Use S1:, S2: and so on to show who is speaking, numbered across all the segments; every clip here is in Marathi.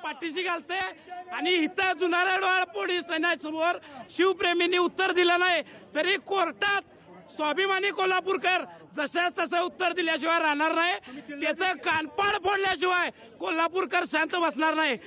S1: पाठीशी घालते आणि इथं जुनारवाड पोलीस ठाण्यासमोर शिवप्रेमींनी उत्तर दिलं नाही तरी कोर्टात स्वाभिमानी कोल्हापूरकर जशाच तसं उत्तर दिल्याशिवाय राहणार नाही. त्याचं कानपाड फोडल्याशिवाय कोल्हापूरकर शांत बसणार नाही.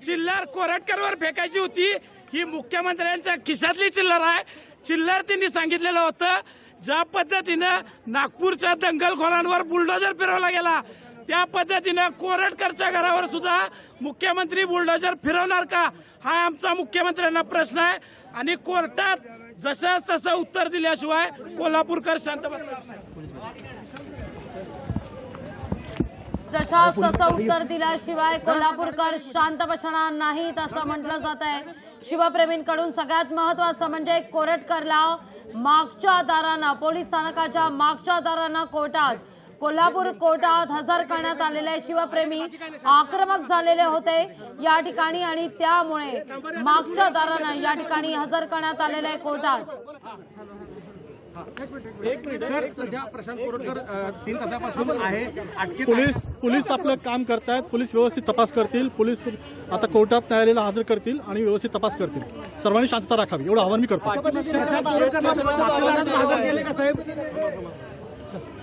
S1: चिल्लर कोरटकरवर फेकायची होती, ही मुख्यमंत्र्यांच्या खिशातली चिल्लर आहे. चिल्लर त्यांनी सांगितलेलं होतं, ज्या पद्धतीनं नागपूरच्या दंगलखोरांवर बुलडोजर फिरवला गेला त्या पद्धतीनं कोरटकरच्या घरावर सुद्धा मुख्यमंत्री बुलडोजर फिरवणार का, हा आमचा मुख्यमंत्र्यांना प्रश्न आहे. आणि कोर्टात जशाच तसं उत्तर दिल्याशिवाय कोल्हापूरकर शांत बसणार नाही.
S2: जशाच तसं उत्तर दिल्याशिवाय कोल्हापूरकर शांत बसणार नाहीत असं म्हटलं जात आहे. शिवप्रेमींकडून सगळ्यात महत्वाचं म्हणजे कोरटकरला मागच्या दारानं, पोलीस स्थानकाच्या मागच्या दारानं कोल्हापूर कोर्टात हजर करण्यात आलेले शिवप्रेमी आक्रमक झालेले होते या ठिकाणी आणि त्यामुळे मागच्या दारानं या ठिकाणी हजर करण्यात आलेले कोर्टात.
S3: प्रशांत कोरटकर 3 तासापासून आहे अटकेत.
S4: पोलीस आपलं काम करतायत. पोलीस व्यवस्थित तपास करतील. पोलीस आता कोर्टात न्यायालयाला हजर करतील आणि व्यवस्थित तपास करतील. सर्वांनी शांतता राखावी एवढं आवाहन मी करतो.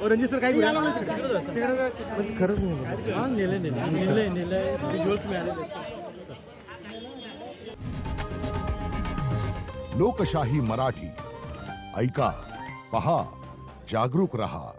S3: रणजित सर काही
S5: लोकशाही मराठी ऐका, पहा, जागरूक रहा.